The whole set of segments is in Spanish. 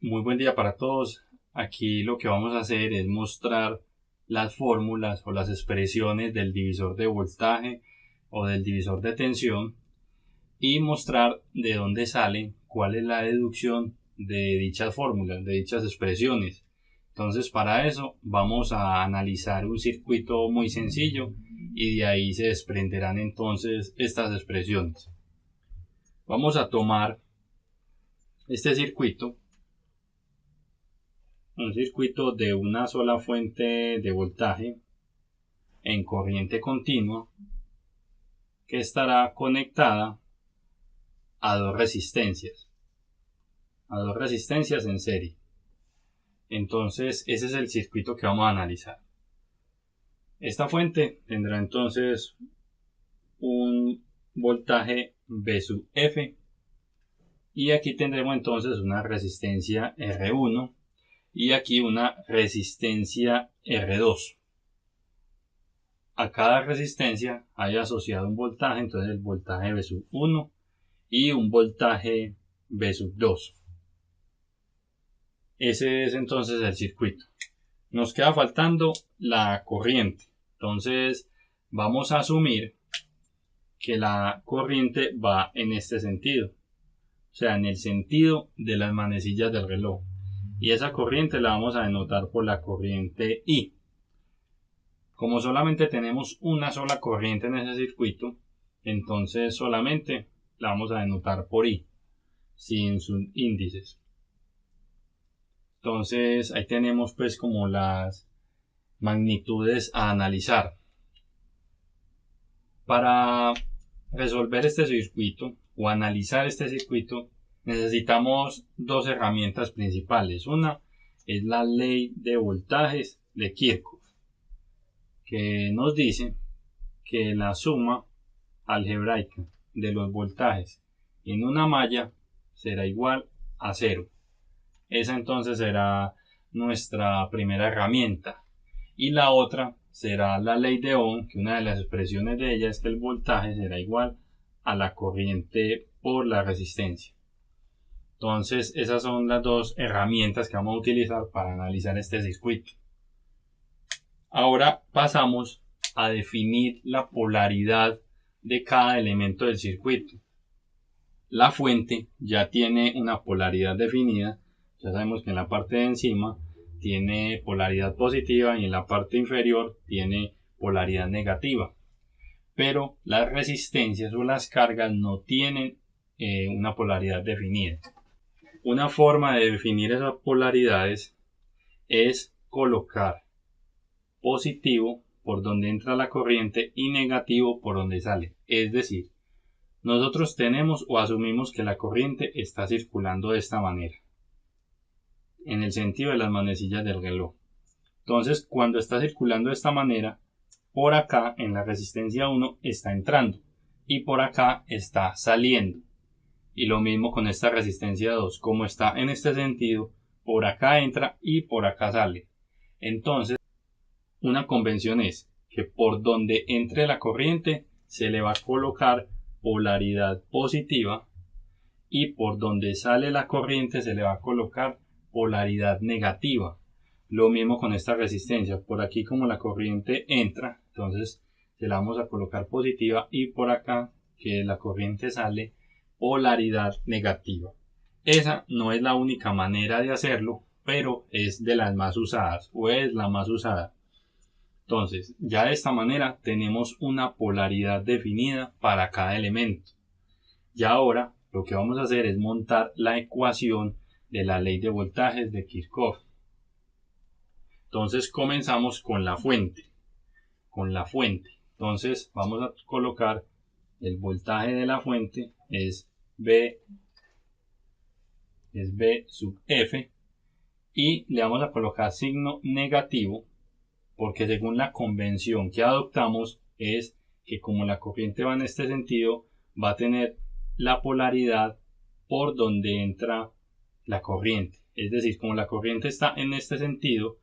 Muy buen día para todos. Aquí lo que vamos a hacer es mostrar las fórmulas o las expresiones del divisor de voltaje o del divisor de tensión y mostrar de dónde salen, cuál es la deducción de dichas fórmulas, de dichas expresiones. Entonces, para eso vamos a analizar un circuito muy sencillo y de ahí se desprenderán entonces estas expresiones. Vamos a tomar este circuito, un circuito de una sola fuente de voltaje en corriente continua que estará conectada a dos resistencias en serie. Entonces ese es el circuito que vamos a analizar. Esta fuente tendrá entonces un voltaje V sub F y aquí tendremos entonces una resistencia R1 y aquí una resistencia R2. A cada resistencia hay asociado un voltaje, entonces el voltaje V sub 1 y un voltaje V sub 2. Ese es entonces el circuito. Nos queda faltando la corriente. Entonces vamos a asumir que la corriente va en este sentido. O sea, en el sentido de las manecillas del reloj. Y esa corriente la vamos a denotar por la corriente I. Como solamente tenemos una sola corriente en ese circuito, entonces solamente la vamos a denotar por I, sin sus índices. Entonces ahí tenemos pues como las magnitudes a analizar. Para resolver este circuito o analizar este circuito necesitamos dos herramientas principales. Una es la ley de voltajes de Kirchhoff, que nos dice que la suma algebraica de los voltajes en una malla será igual a 0. Esa entonces será nuestra primera herramienta. Y la otra será la ley de Ohm, que una de las expresiones de ella es que el voltaje será igual a la corriente por la resistencia. Entonces esas son las dos herramientas que vamos a utilizar para analizar este circuito. Ahora pasamos a definir la polaridad de cada elemento del circuito. La fuente ya tiene una polaridad definida. Ya sabemos que en la parte de encima tiene polaridad positiva y en la parte inferior tiene polaridad negativa. Pero las resistencias o las cargas no tienen una polaridad definida. Una forma de definir esas polaridades es colocar positivo por donde entra la corriente y negativo por donde sale. Es decir, nosotros tenemos o asumimos que la corriente está circulando de esta manera, en el sentido de las manecillas del reloj. Entonces, cuando está circulando de esta manera, por acá en la resistencia 1 está entrando y por acá está saliendo. Y lo mismo con esta resistencia 2, como está en este sentido, por acá entra y por acá sale. Entonces, una convención es que por donde entre la corriente se le va a colocar polaridad positiva y por donde sale la corriente se le va a colocar polaridad negativa. Lo mismo con esta resistencia. Por aquí como la corriente entra, entonces se la vamos a colocar positiva y por acá que la corriente sale, polaridad negativa. Esa no es la única manera de hacerlo, pero es de las más usadas o es la más usada. Entonces, ya de esta manera tenemos una polaridad definida para cada elemento. Y ahora lo que vamos a hacer es montar la ecuación de la ley de voltajes de Kirchhoff. Entonces comenzamos con la fuente. Entonces vamos a colocar el voltaje de la fuente es V sub F y le vamos a colocar signo negativo porque según la convención que adoptamos es que como la corriente va en este sentido va a tener la polaridad por donde entra la corriente. Es decir, como la corriente está en este sentido,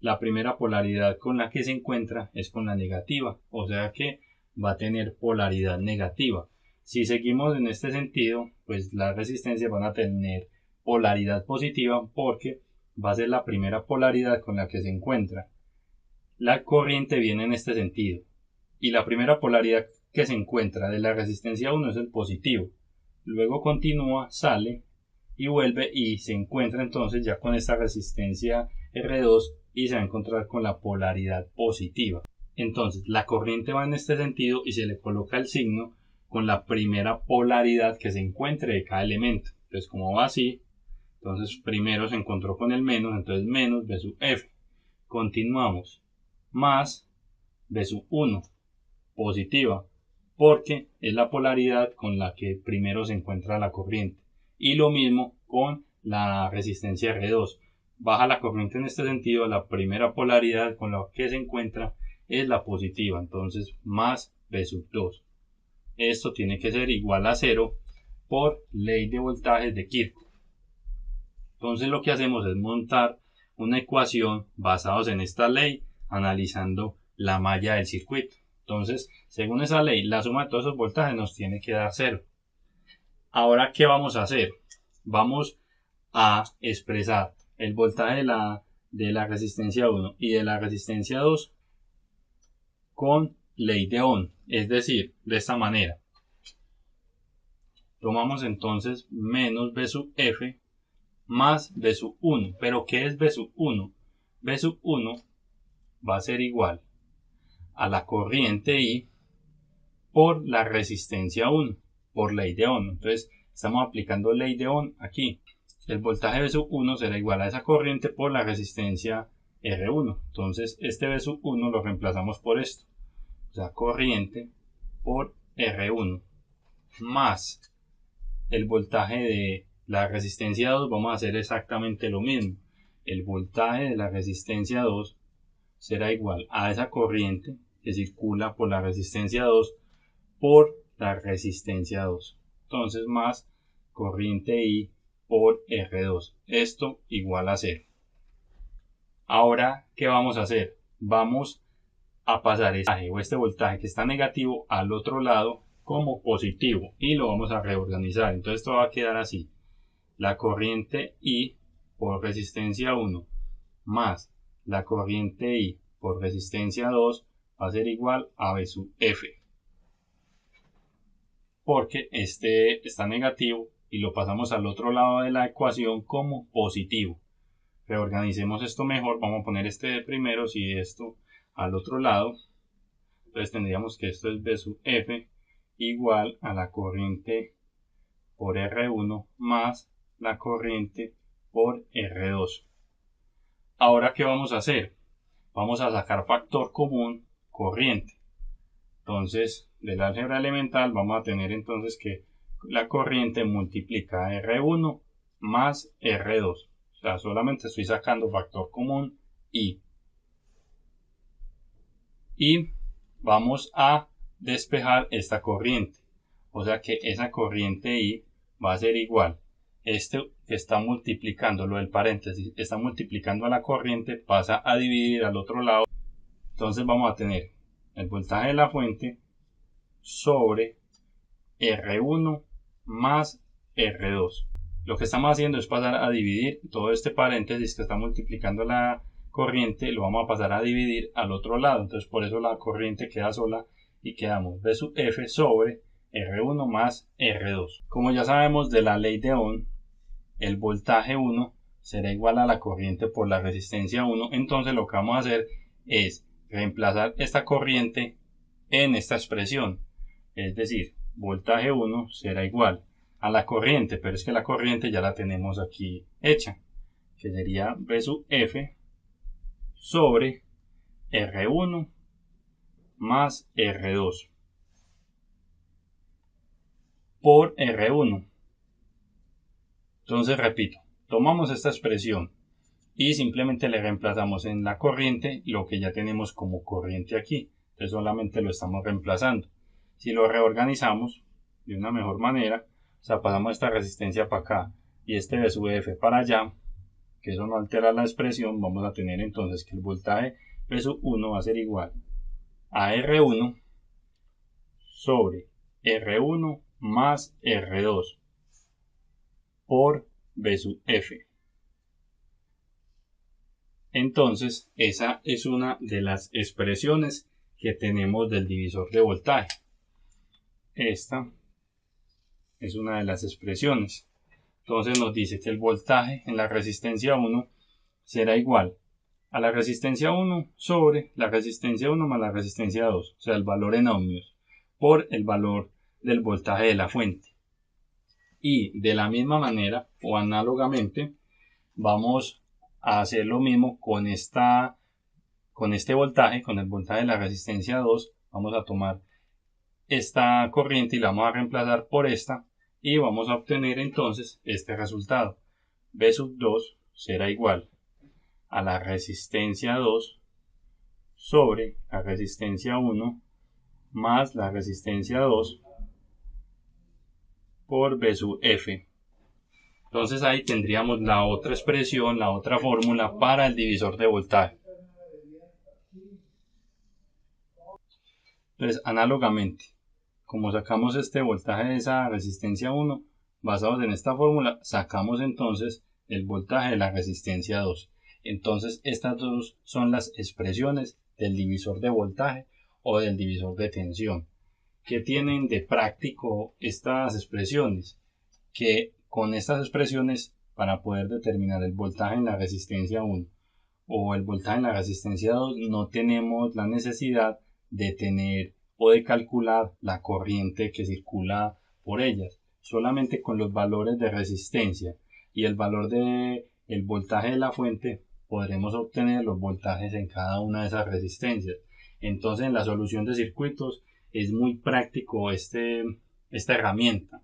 la primera polaridad con la que se encuentra es con la negativa, o sea que va a tener polaridad negativa. Si seguimos en este sentido, pues las resistencias van a tener polaridad positiva porque va a ser la primera polaridad con la que se encuentra. La corriente viene en este sentido y la primera polaridad que se encuentra de la resistencia 1 es el positivo. Luego continúa, sale y vuelve y se encuentra entonces ya con esta resistencia R2 y se va a encontrar con la polaridad positiva. Entonces la corriente va en este sentido y se le coloca el signo con la primera polaridad que se encuentre de cada elemento. Entonces como va así, entonces primero se encontró con el menos, entonces menos B sub F. Continuamos, más B sub 1, positiva, porque es la polaridad con la que primero se encuentra la corriente. Y lo mismo con la resistencia R2. Baja la corriente en este sentido, la primera polaridad con la que se encuentra es la positiva, entonces más B sub 2. Esto tiene que ser igual a 0 por ley de voltajes de Kirchhoff. Entonces lo que hacemos es montar una ecuación basados en esta ley, analizando la malla del circuito. Entonces, según esa ley, la suma de todos esos voltajes nos tiene que dar 0. Ahora, ¿qué vamos a hacer? Vamos a expresar el voltaje de la resistencia 1 y de la resistencia 2 con ley de Ohm, es decir, de esta manera. Tomamos entonces menos B sub F más B sub 1. ¿Pero qué es B sub 1? B sub 1 va a ser igual a la corriente I por la resistencia 1, por ley de Ohm. Entonces, estamos aplicando ley de Ohm aquí. El voltaje B sub 1 será igual a esa corriente por la resistencia R1. Entonces, este B sub 1 lo reemplazamos por esto. O sea, corriente por R1 más el voltaje de la resistencia 2, vamos a hacer exactamente lo mismo. El voltaje de la resistencia 2 será igual a esa corriente que circula por la resistencia 2 por la resistencia 2. Entonces más corriente I por R2. Esto igual a 0. Ahora, ¿qué vamos a hacer? Vamos a pasar este voltaje que está negativo al otro lado como positivo y lo vamos a reorganizar. Entonces esto va a quedar así. La corriente I por resistencia 1 más la corriente I por resistencia 2 va a ser igual a B sub F. Porque este está negativo y lo pasamos al otro lado de la ecuación como positivo. Reorganicemos esto mejor. Vamos a poner este de primero, si esto al otro lado. Entonces tendríamos que esto es B sub F igual a la corriente por R1 más la corriente por R2. Ahora, ¿qué vamos a hacer? Vamos a sacar factor común corriente. Entonces, del álgebra elemental vamos a tener entonces que la corriente multiplica R1 más R2. O sea, solamente estoy sacando factor común I. Y vamos a despejar esta corriente. O sea que esa corriente I va a ser igual. Este que está multiplicando, lo del paréntesis, está multiplicando a la corriente, pasa a dividir al otro lado. Entonces vamos a tener el voltaje de la fuente sobre R1 más R2. Lo que estamos haciendo es pasar a dividir todo este paréntesis que está multiplicando la corriente, lo vamos a pasar a dividir al otro lado. Entonces por eso la corriente queda sola y quedamos B sub F sobre R1 más R2. Como ya sabemos de la ley de Ohm, el voltaje 1 será igual a la corriente por la resistencia 1. Entonces lo que vamos a hacer es reemplazar esta corriente en esta expresión. Es decir, voltaje 1 será igual a la corriente, pero es que la corriente ya la tenemos aquí hecha, que sería B sub F sobre R1 más R2 por R1. Entonces repito, tomamos esta expresión y simplemente le reemplazamos en la corriente lo que ya tenemos como corriente aquí. Entonces solamente lo estamos reemplazando. Si lo reorganizamos de una mejor manera, o sea, pasamos esta resistencia para acá y este B sub F para allá, que eso no altera la expresión, vamos a tener entonces que el voltaje B sub 1 va a ser igual a R1 sobre R1 más R2 por B sub F. Entonces, esa es una de las expresiones que tenemos del divisor de voltaje. Esta es una de las expresiones. Entonces nos dice que el voltaje en la resistencia 1 será igual a la resistencia 1 sobre la resistencia 1 más la resistencia 2, o sea, el valor en ohmios, por el valor del voltaje de la fuente. Y de la misma manera o análogamente vamos a hacer lo mismo con este voltaje, con el voltaje de la resistencia 2. Vamos a tomar esta corriente y la vamos a reemplazar por esta y vamos a obtener entonces este resultado. B sub 2 será igual a la resistencia 2 sobre la resistencia 1 más la resistencia 2 por B sub F. Entonces ahí tendríamos la otra expresión, la otra fórmula para el divisor de voltaje. Entonces, análogamente, como sacamos este voltaje de esa resistencia 1, basados en esta fórmula, sacamos entonces el voltaje de la resistencia 2. Entonces, estas dos son las expresiones del divisor de voltaje o del divisor de tensión. ¿Qué tienen de práctico estas expresiones? Que con estas expresiones, para poder determinar el voltaje en la resistencia 1 o el voltaje en la resistencia 2, no tenemos la necesidad de tener o de calcular la corriente que circula por ellas. Solamente con los valores de resistencia y el valor del voltaje de la fuente podremos obtener los voltajes en cada una de esas resistencias. Entonces, en la solución de circuitos es muy práctico esta herramienta.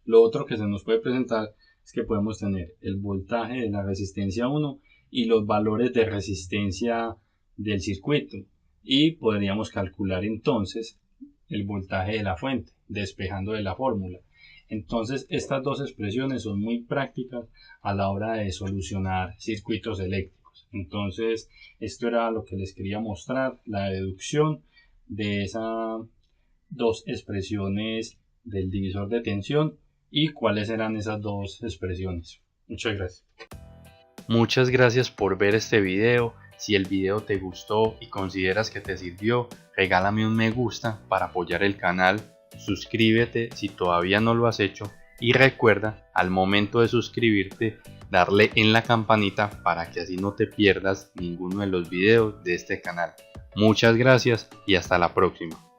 Lo otro que se nos puede presentar es que podemos tener el voltaje de la resistencia 1 y los valores de resistencia del circuito, y podríamos calcular entonces el voltaje de la fuente despejando de la fórmula. Entonces, estas dos expresiones son muy prácticas a la hora de solucionar circuitos eléctricos. Entonces, esto era lo que les quería mostrar, la deducción de esas dos expresiones del divisor de tensión y cuáles eran esas dos expresiones. Muchas gracias. Muchas gracias por ver este video. Si el video te gustó y consideras que te sirvió, regálame un me gusta para apoyar el canal, suscríbete si todavía no lo has hecho y recuerda al momento de suscribirte darle en la campanita para que así no te pierdas ninguno de los videos de este canal. Muchas gracias y hasta la próxima.